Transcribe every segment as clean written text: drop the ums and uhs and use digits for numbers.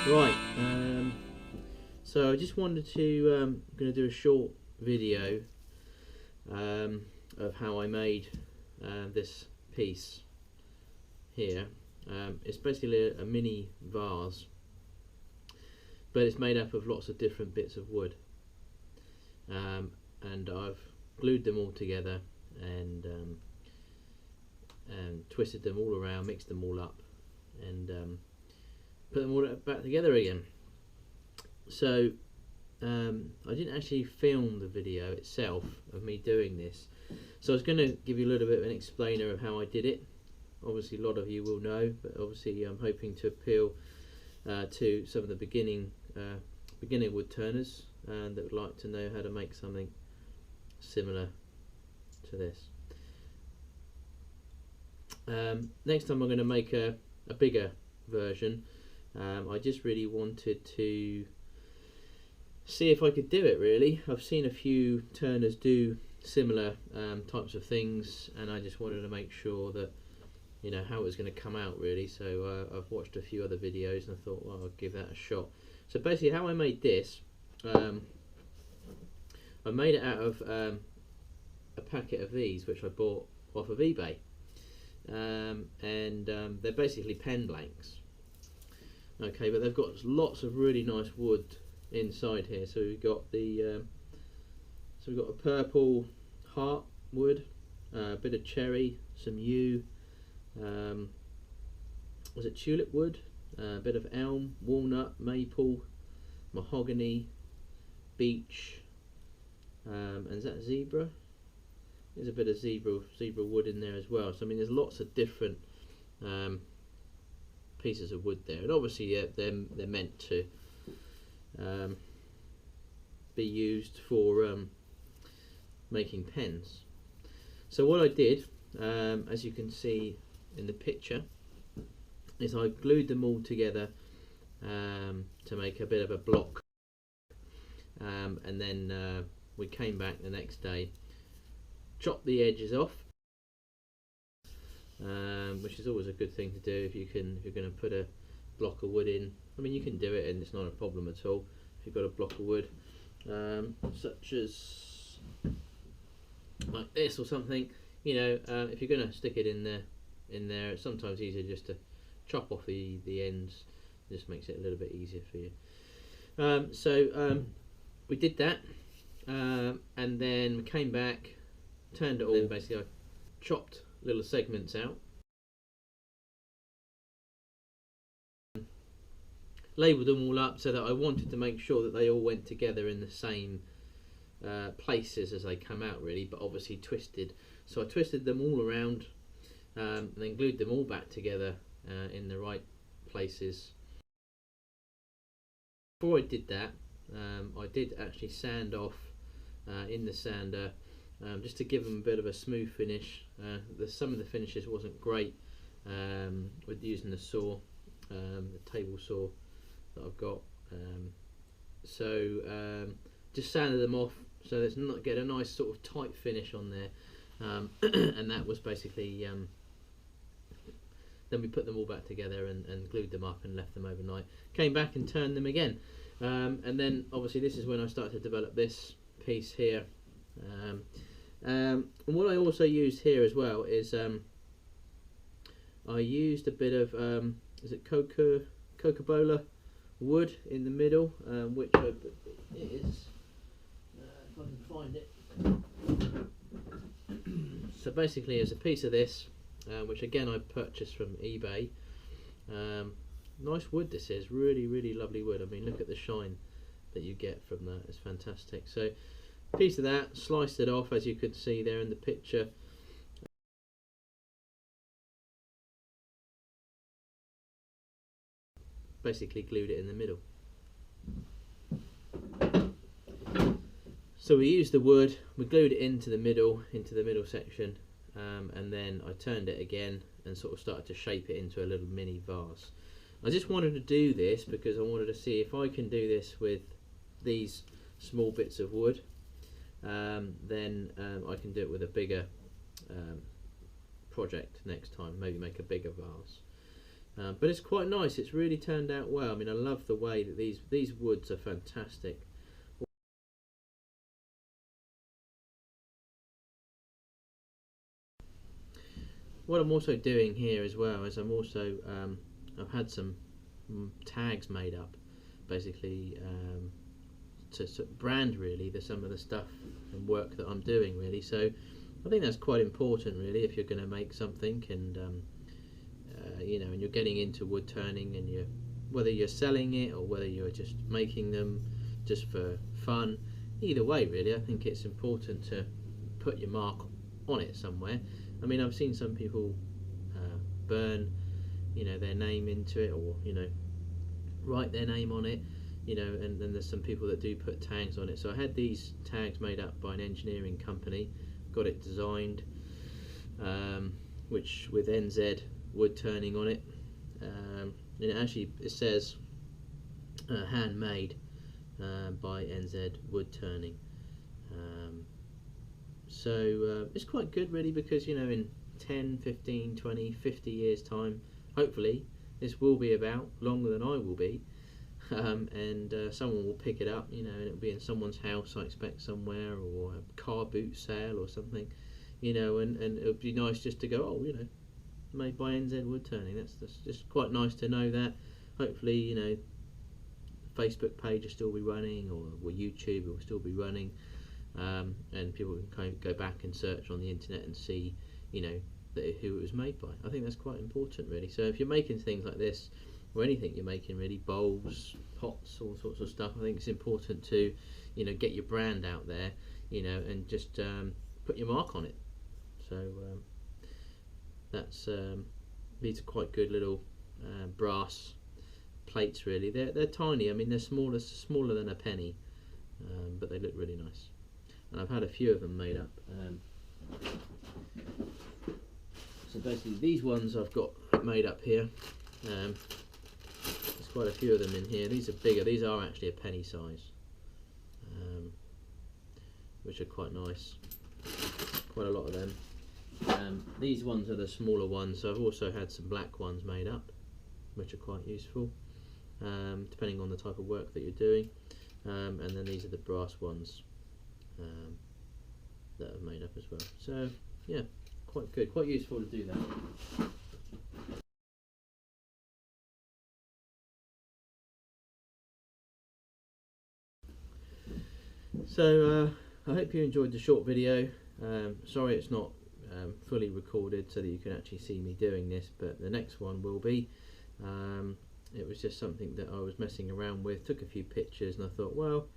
Right, so I just wanted to, going to do a short video of how I made this piece here. It's basically a mini vase, but it's made up of lots of different bits of wood, and I've glued them all together and twisted them all around, mixed them all up, and put them all back together again. So I didn't actually film the video itself of me doing this, so I was going to give you a little bit of an explainer of how I did it. Obviously a lot of you will know, but obviously I'm hoping to appeal to some of the beginning wood turners that would like to know how to make something similar to this. Next time I'm going to make a bigger version. I just really wanted to see if I could do it, really. I've seen a few turners do similar types of things, and I just wanted to make sure that, you know, how it was going to come out, really. So I've watched a few other videos and I thought, well, I'll give that a shot. So basically how I made this, I made it out of a packet of these which I bought off of eBay, and they're basically pen blanks. Okay, but they've got lots of really nice wood inside here. So we've got the a purple heart wood, a bit of cherry, some yew, was it tulip wood, a bit of elm, walnut, maple, mahogany, beech, and is that zebra? There's a bit of zebra wood in there as well. So I mean, there's lots of different pieces of wood there, and obviously they're meant to be used for making pens. So what I did, as you can see in the picture, is I glued them all together to make a bit of a block, and then we came back the next day, chopped the edges off, which is always a good thing to do if you're going to put a block of wood in. I mean, you can do it and it's not a problem at all if you've got a block of wood, such as like this or something. You know, if you're going to stick it in there, it's sometimes easier just to chop off the ends. It just makes it a little bit easier for you. So we did that, and then we came back, turned it all. Then basically I chopped little segments out, labelled them all up, so that I wanted to make sure that they all went together in the same places as they come out, really, but obviously twisted. So I twisted them all around, and then glued them all back together in the right places. Before I did that, I did actually sand off in the sander, just to give them a bit of a smooth finish. Some of the finishes wasn't great with using the saw, the table saw that I've got. So just sanded them off so there's not get a nice sort of tight finish on there, and that was basically. Then we put them all back together and glued them up and left them overnight. Came back and turned them again, and then obviously this is when I started to develop this piece here. And what I also used here as well is I used a bit of is it coca-cola wood in the middle, which is if I can find it. So basically it's a piece of this, which again I purchased from eBay. Nice wood this is, really lovely wood. I mean, look at the shine that you get from that, it's fantastic. So piece of that, sliced it off as you could see there in the picture. Basically glued it in the middle. So we used the wood, we glued it into the middle section, and then I turned it again and sort of started to shape it into a little mini vase. I just wanted to do this because I wanted to see if I can do this with these small bits of wood. Then I can do it with a bigger project next time, maybe make a bigger vase. But it's quite nice. It's really turned out well. I mean, I love the way that these woods are fantastic. What I'm also doing here as well is I've had some tags made up, basically to brand really some of the stuff and work that I'm doing really. So I think that's quite important really if you're going to make something, and you know, and you're getting into wood turning, and whether you're selling it or whether you're just making them just for fun, either way really, I think it's important to put your mark on it somewhere. I mean, I've seen some people burn, you know, their name into it, or you know, write their name on it, you know, and then there's some people that do put tags on it. So I had these tags made up by an engineering company, got it designed, which with NZ wood turning on it, and it says handmade by NZ wood turning. So it's quite good really, because you know, in 10, 15, 20, 50 years time, hopefully this will be about longer than I will be, and someone will pick it up, you know, and it'll be in someone's house, I expect, somewhere, or a car boot sale or something, you know, and it would be nice just to go, oh, you know, made by NZ wood turning. That's just quite nice to know that. Hopefully, you know, Facebook page will still be running, or YouTube will still be running, and people can kind of go back and search on the internet and see, you know, who it was made by. I think that's quite important really. So if you're making things like this, or anything you're making really, bowls, pots, all sorts of stuff, I think it's important to, you know, get your brand out there, you know, and just put your mark on it. So that's these are quite good little brass plates really. They're tiny. I mean, they're smaller than a penny, but they look really nice. And I've had a few of them made up. So basically, these ones I've got made up here. There's quite a few of them in here. These are bigger. These are actually a penny size, which are quite nice. Quite a lot of them. These ones are the smaller ones. So I've also had some black ones made up, which are quite useful, depending on the type of work that you're doing. And then these are the brass ones that I've made up as well. So yeah, quite good, quite useful to do that. So I hope you enjoyed the short video. Sorry it's not fully recorded so that you can actually see me doing this, but the next one will be. It was just something that I was messing around with, took a few pictures, and I thought, well,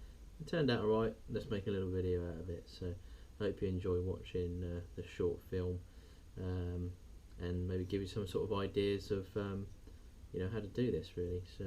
it turned out alright, let's make a little video out of it. So I hope you enjoy watching the short film, and maybe give you some sort of ideas of you know, how to do this really. So